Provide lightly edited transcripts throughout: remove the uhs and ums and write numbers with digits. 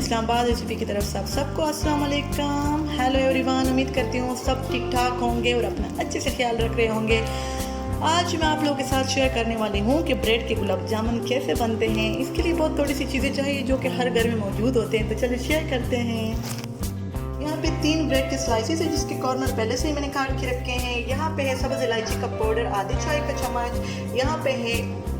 Islamabad recipe की तरफ से आप सबको अस्सलाम वालेकुम। हेलो एवरीवन, उम्मीद करती हूँ सब ठीक ठाक होंगे और अपना अच्छे से ख्याल रख रहे होंगे। आज मैं आप लोगों के साथ शेयर करने वाली हूँ कि ब्रेड के गुलाब जामुन कैसे बनते हैं। इसके लिए बहुत थोड़ी सी चीज़ें चाहिए जो कि हर घर में मौजूद होते हैं, तो चलिए शेयर करते हैं। यहाँ पे 3 ब्रेड के स्लाइसेस है जिसके कॉर्नर पहले से ही मैंने काट के रखे हैं। यहाँ पे है सब्ज़ इलायची का पाउडर आधी चाय का चम्मच, यहाँ पे है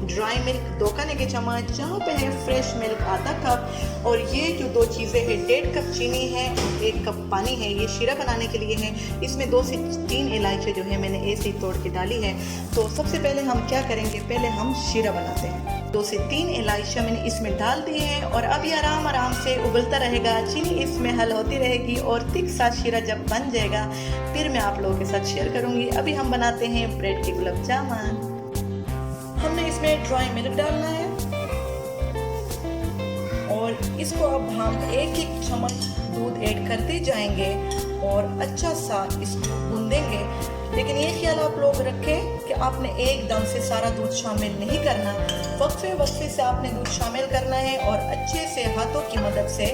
ड्राई मिल्क 2 खाने के चम्मच, यहाँ पे है फ्रेश मिल्क आधा कप, और ये जो 2 चीज़ें हैं 1.5 कप चीनी है, 1 कप पानी है। ये शीरा बनाने के लिए है। इसमें 2 से 3 इलायची जो है मैंने ऐसे ही तोड़ के डाली है। तो सबसे पहले हम क्या करेंगे, पहले हम शीरा बनाते हैं। 2 से 3 इलायची मैंने इसमें डाल दी है और अब ये आराम आराम से उबलता रहेगा, चीनी इसमें हल होती रहेगी और थिक सा शीरा जब बन जाएगा फिर मैं आप लोगों के साथ शेयर करूँगी। अभी हम बनाते हैं ब्रेड के गुलाब जामुन। हमने इसमें ड्राई मिल्क डालना है और इसको अब हम 1-1 चम्मच दूध ऐड करते जाएंगे और अच्छा सा इसको गूंदेंगे। लेकिन ये ख्याल आप लोग रखें कि आपने एकदम से सारा दूध शामिल नहीं करना, वक्फे वक्फे से आपने दूध शामिल करना है और अच्छे से हाथों की मदद से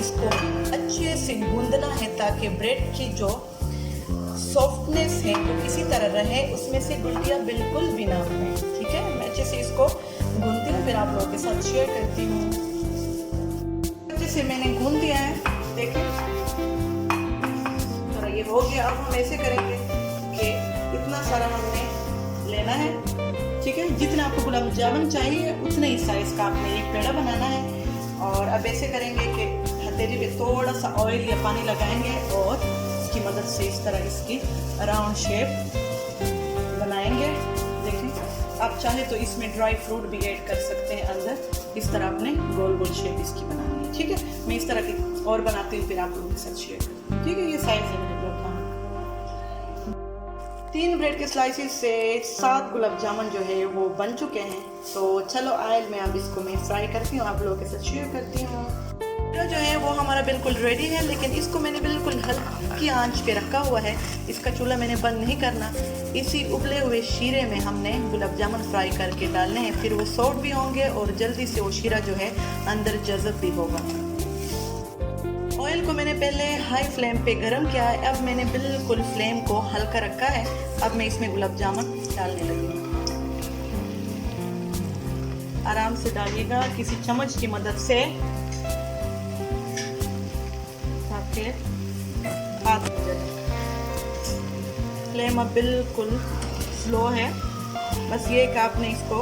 इसको अच्छे से गूंदना है ताकि ब्रेड की जो सॉफ्टनेस है वो इसी तरह रहे, उसमें से गुठलियाँ बिल्कुल भी ना बने। ठीक है, मैं अच्छे से इसको गूंदती हूँ फिर आप लोगों के साथ शेयर करती हूँ। अच्छे से मैंने गूंद दिया है, देखें थोड़ा ये हो गया। अब हम ऐसे करेंगे कि इतना सारा हमने लेना है, ठीक है, जितना आपको गुलाब जामुन चाहिए उतने ही साइज का आपने एक पेड़ा बनाना है। और अब ऐसे करेंगे कि हथेली पे थोड़ा सा ऑयल या पानी लगाएंगे और की मदद से इस तरह इसकी राउंड शेप बनाएंगे। देखें, आप चाहे तो इसमें ड्राई फ्रूट भी ऐड कर सकते हैं अंदर। इस तरह आपने गोल गोल शेप इसकी बनानी है। ठीक है, मैं इस तरह की और बनाती हूँ फिर आप लोगों के साथ शेयर करूँ। ठीक है, ये साइज है मेरे ब्रेड का। 3 ब्रेड के स्लाइसेस से 7 गुलाब जामुन जो है वो बन चुके हैं। तो चलो आयल में अब इसको मैं फ्राई करती हूँ, आप लोगों के साथ शेयर करती हूँ। जो है वो हमारा बिल्कुल रेडी है, लेकिन इसको मैंने बिल्कुल हल्की आंच पे रखा हुआ है। इसका चूल्हा मैंने बंद नहीं करना। इसी उबले हुए शीरे में हमने गुलाब जामुन फ्राई करके डालने हैं, फिर वो सॉफ्ट भी होंगे और जल्दी से वो शीरा जो है अंदर जज़ब भी होगा। ऑयल को मैंने पहले हाई फ्लेम पे गरम किया है, अब मैंने बिल्कुल फ्लेम को हल्का रखा है। अब मैं इसमें गुलाब जामुन डालने लगी हूँ। आराम से डालिएगा किसी चम्मच की मदद से, हाथ हो जाए। फ्लेम अब बिल्कुल स्लो है, बस ये कि आपने इसको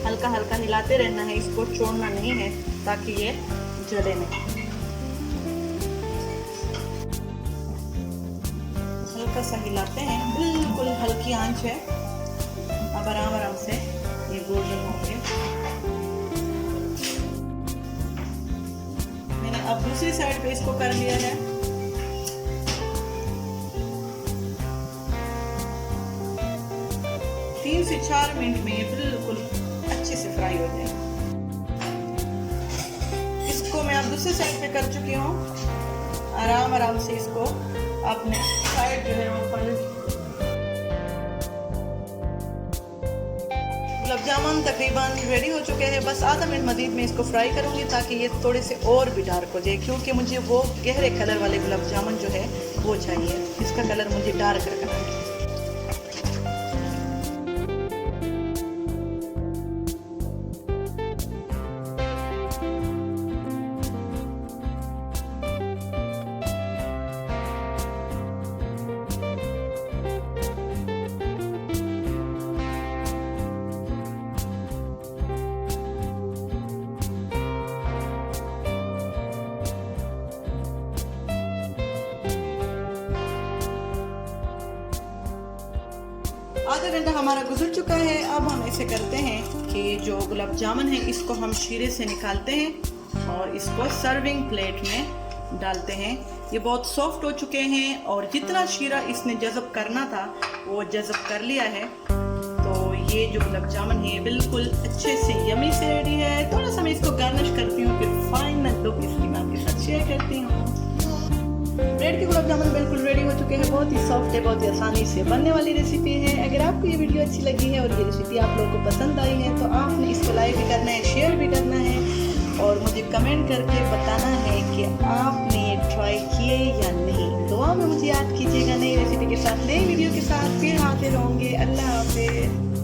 हल्का हल्का हिलाते रहना है, इसको छोड़ना नहीं है ताकि ये जले नहीं। हल्का सा हिलाते हैं, बिल्कुल हल्की आंच है। अब आराम आराम से ये गोल्डन होंगे। मैंने अब दूसरी साइड पे इसको कर लिया है। तीन से 4 मिनट में ये बिल्कुल अच्छे से फ्राई हो जाएगा। इसको मैं अब दूसरी साइड पे कर चुकी हूँ। आराम आराम से इसको अपने साइड जो है वो पलट। गुलाब जामुन तकरीबन रेडी हो चुके हैं। बस आधा मिनट मजीद में इसको फ्राई करूँगी ताकि ये थोड़े से और भी डार्क हो जाए, क्योंकि मुझे वो गहरे कलर वाले गुलाब जामुन जो है वो चाहिए। इसका कलर मुझे डार्क रखना है। आधा घंटा हमारा गुजर चुका है। अब हम ऐसे करते हैं कि जो गुलाब जामुन है इसको हम शीरे से निकालते हैं और इसको सर्विंग प्लेट में डालते हैं। ये बहुत सॉफ्ट हो चुके हैं और जितना शीरा इसने जज़ब करना था वो जज़ब कर लिया है। तो ये जो गुलाब जामुन है बिल्कुल अच्छे से यमी से रेडी है। थोड़ा सा मैं इसको गार्निश करती हूँ, फिर फाइनल लुक इसकी मैं आपके साथ शेयर करती हूँ। ब्रेड के गुलाब जामुन बिल्कुल रेडी हो चुके हैं। बहुत ही सॉफ्ट है, बहुत ही आसानी से बनने वाली रेसिपी है। अगर आपको ये वीडियो अच्छी लगी है और ये रेसिपी आप लोगों को पसंद आई है तो आपने इसको लाइक भी करना है, शेयर भी करना है। और मुझे कमेंट करके बताना है कि आपने ये ट्राई किए या नहीं। दुआ में मुझे याद कीजिएगा नई रेसिपी के साथ, नई वीडियो के साथ फिर हाजिर होंगे। अल्लाह हाफिज़।